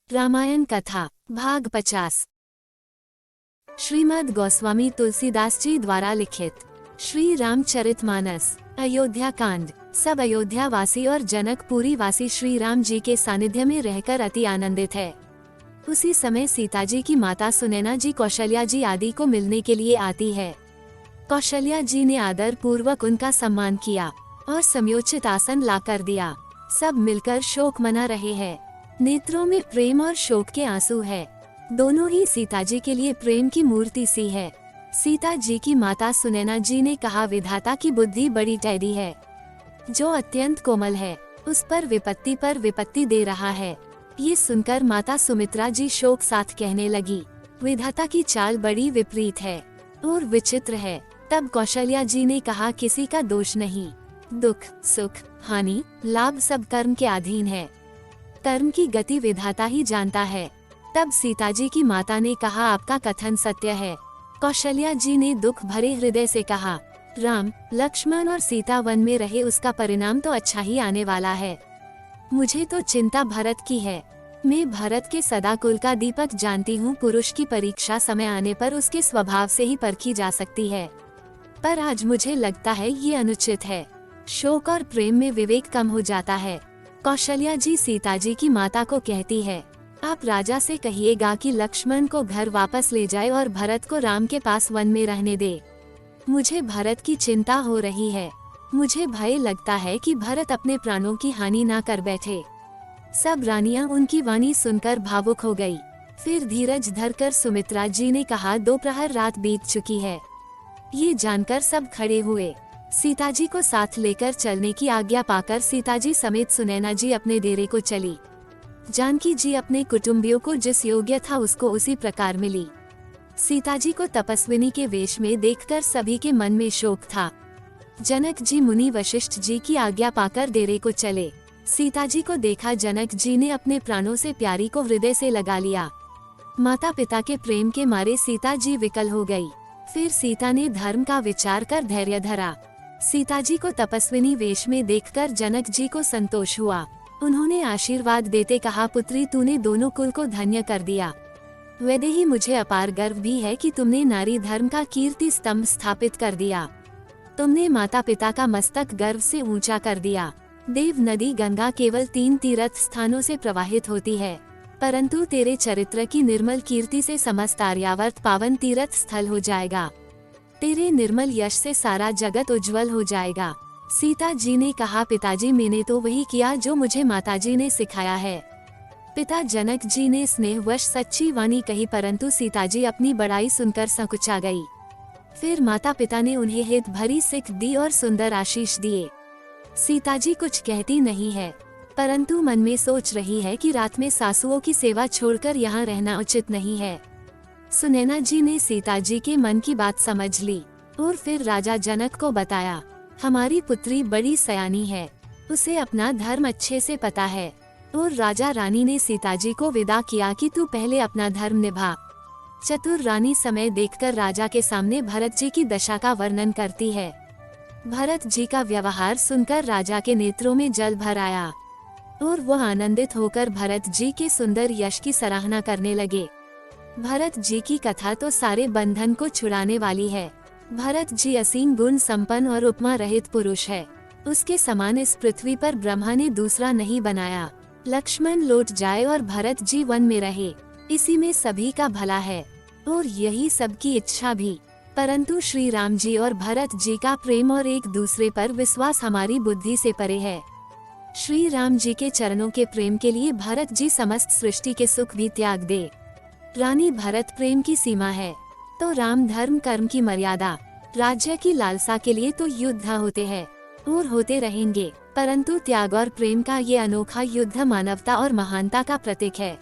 रामायण कथा भाग 50। श्रीमद् गोस्वामी तुलसीदास जी द्वारा लिखित श्री रामचरितमानस अयोध्या कांड। सब अयोध्या वासी और जनकपुरी वासी श्री राम जी के सानिध्य में रहकर अति आनंदित है। उसी समय सीता जी की माता सुनैना जी कौशल्या जी आदि को मिलने के लिए आती है। कौशल्या जी ने आदर पूर्वक उनका सम्मान किया और समयोचित आसन ला कर दिया। सब मिलकर शोक मना रहे हैं। नेत्रों में प्रेम और शोक के आंसू है। दोनों ही सीता जी के लिए प्रेम की मूर्ति सी है। सीता जी की माता सुनैना जी ने कहा, विधाता की बुद्धि बड़ी टेढ़ी है, जो अत्यंत कोमल है उस पर विपत्ति दे रहा है। ये सुनकर माता सुमित्रा जी शोक साथ कहने लगी, विधाता की चाल बड़ी विपरीत है और विचित्र है। तब कौशल्या जी ने कहा, किसी का दोष नहीं, दुख सुख हानि लाभ सब कर्म के अधीन है। कर्म की गति विधाता ही जानता है। तब सीता जी की माता ने कहा, आपका कथन सत्य है। कौशल्या जी ने दुख भरे हृदय से कहा, राम लक्ष्मण और सीता वन में रहे, उसका परिणाम तो अच्छा ही आने वाला है। मुझे तो चिंता भरत की है। मैं भरत के सदा कुल का दीपक जानती हूँ। पुरुष की परीक्षा समय आने पर उसके स्वभाव से ही परखी जा सकती है, पर आज मुझे लगता है ये अनुचित है। शोक और प्रेम में विवेक कम हो जाता है। कौशल्या जी सीता जी की माता को कहती है, आप राजा से कहिएगा कि लक्ष्मण को घर वापस ले जाए और भरत को राम के पास वन में रहने दे। मुझे भरत की चिंता हो रही है। मुझे भय लगता है कि भरत अपने प्राणों की हानि ना कर बैठे। सब रानियां उनकी वाणी सुनकर भावुक हो गई। फिर धीरज धरकर सुमित्रा जी ने कहा, दोपहर रात बीत चुकी है। ये जानकर सब खड़े हुए। सीता जी को साथ लेकर चलने की आज्ञा पाकर सीता जी समेत सुनैना जी अपने डेरे को चली। जानकी जी अपने कुटुंबियों को जिस योग्य था उसको उसी प्रकार मिली। सीता जी को तपस्विनी के वेश में देखकर सभी के मन में शोक था। जनक जी मुनि वशिष्ठ जी की आज्ञा पाकर डेरे को चले। सीता जी को देखा, जनक जी ने अपने प्राणों से प्यारी को हृदय से लगा लिया। माता पिता के प्रेम के मारे सीता जी विकल हो गई। फिर सीता ने धर्म का विचार कर धैर्य धरा। सीता जी को तपस्विनी वेश में देखकर जनक जी को संतोष हुआ। उन्होंने आशीर्वाद देते कहा, पुत्री तूने दोनों कुल को धन्य कर दिया। वैदेही मुझे अपार गर्व भी है कि तुमने नारी धर्म का कीर्ति स्तंभ स्थापित कर दिया। तुमने माता पिता का मस्तक गर्व से ऊंचा कर दिया। देव नदी गंगा केवल 3 तीर्थ स्थानों से प्रवाहित होती है, परंतु तेरे चरित्र की निर्मल कीर्ति से समस्त आर्यावर्त पावन तीर्थ स्थल हो जाएगा। तेरे निर्मल यश से सारा जगत उज्जवल हो जाएगा। सीता जी ने कहा, पिताजी मैंने तो वही किया जो मुझे माताजी ने सिखाया है। पिता जनक जी ने स्नेहवश सच्ची वाणी कही, परंतु सीता जी अपनी बड़ाई सुनकर संकुचा गई। फिर माता पिता ने उन्हें हित भरी सिख दी और सुंदर आशीष दिए। सीता जी कुछ कहती नहीं है, परंतु मन में सोच रही है कि रात में सासुओं की सेवा छोड़कर यहाँ रहना उचित नहीं है। सुनैना जी ने सीता जी के मन की बात समझ ली और फिर राजा जनक को बताया, हमारी पुत्री बड़ी सयानी है, उसे अपना धर्म अच्छे से पता है। और राजा रानी ने सीता जी को विदा किया कि तू पहले अपना धर्म निभा। चतुर रानी समय देखकर राजा के सामने भरत जी की दशा का वर्णन करती है। भरत जी का व्यवहार सुनकर राजा के नेत्रों में जल भर आया और वह आनंदित होकर भरत जी के सुंदर यश की सराहना करने लगे। भरत जी की कथा तो सारे बंधन को छुड़ाने वाली है। भरत जी असीम गुण संपन्न और उपमा रहित पुरुष है। उसके समान इस पृथ्वी पर ब्रह्मा ने दूसरा नहीं बनाया। लक्ष्मण लौट जाए और भरत जी वन में रहे, इसी में सभी का भला है और यही सबकी इच्छा भी। परंतु श्री राम जी और भरत जी का प्रेम और एक दूसरे पर विश्वास हमारी बुद्धि से परे है। श्री राम जी के चरणों के प्रेम के लिए भरत जी समस्त सृष्टि के सुख भी त्याग दे। रानी भरत प्रेम की सीमा है तो राम धर्म कर्म की मर्यादा। राज्य की लालसा के लिए तो युद्ध होते हैं और होते रहेंगे, परंतु त्याग और प्रेम का ये अनोखा युद्ध मानवता और महानता का प्रतीक है,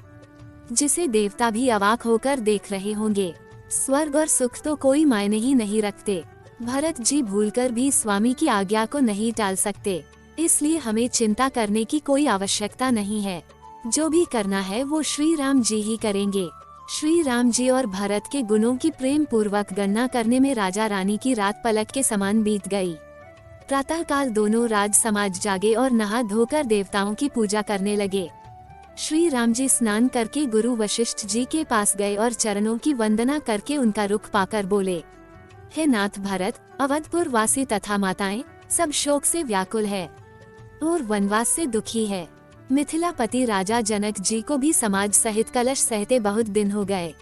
जिसे देवता भी अवाक होकर देख रहे होंगे। स्वर्ग और सुख तो कोई मायने ही नहीं रखते। भरत जी भूलकर भी स्वामी की आज्ञा को नहीं टाल सकते, इसलिए हमें चिंता करने की कोई आवश्यकता नहीं है। जो भी करना है वो श्री राम जी ही करेंगे। श्री राम जी और भरत के गुणों की प्रेम पूर्वक गणना करने में राजा रानी की रात पलक के समान बीत गई। प्रातःकाल दोनों राज समाज जागे और नहा धोकर देवताओं की पूजा करने लगे। श्री राम जी स्नान करके गुरु वशिष्ठ जी के पास गए और चरणों की वंदना करके उनका रुख पाकर बोले, हे नाथ भरत, अवधपुर वासी तथा माताएं सब शोक से व्याकुल है और वनवास से दुखी है। मिथिलापति राजा जनक जी को भी समाज सहित कलश सहते बहुत दिन हो गए,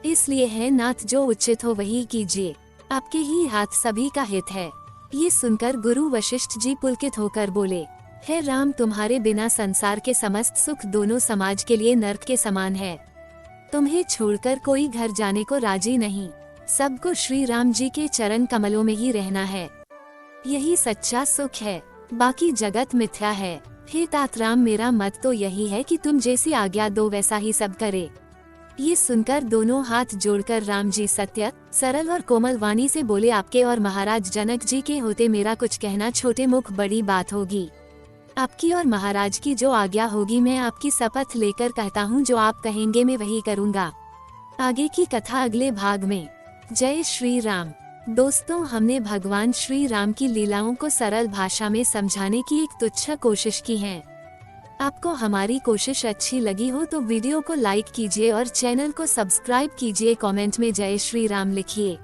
इसलिए है नाथ जो उचित हो वही कीजिए, आपके ही हाथ सभी का हित है। ये सुनकर गुरु वशिष्ठ जी पुलकित होकर बोले, हे राम, तुम्हारे बिना संसार के समस्त सुख दोनों समाज के लिए नर्क के समान है। तुम्हें छोड़कर कोई घर जाने को राजी नहीं, सबको श्री राम जी के चरण कमलों में ही रहना है, यही सच्चा सुख है, बाकी जगत मिथ्या है। हे तात राम, मेरा मत तो यही है कि तुम जैसी आज्ञा दो वैसा ही सब करे। ये सुनकर दोनों हाथ जोड़कर राम जी सत्य, सरल और कोमल वाणी से बोले, आपके और महाराज जनक जी के होते मेरा कुछ कहना छोटे मुख बड़ी बात होगी। आपकी और महाराज की जो आज्ञा होगी मैं आपकी शपथ लेकर कहता हूँ, जो आप कहेंगे मैं वही करूँगा। आगे की कथा अगले भाग में। जय श्री राम। दोस्तों, हमने भगवान श्री राम की लीलाओं को सरल भाषा में समझाने की एक तुच्छ कोशिश की है। आपको हमारी कोशिश अच्छी लगी हो तो वीडियो को लाइक कीजिए और चैनल को सब्सक्राइब कीजिए। कमेंट में जय श्री राम लिखिए।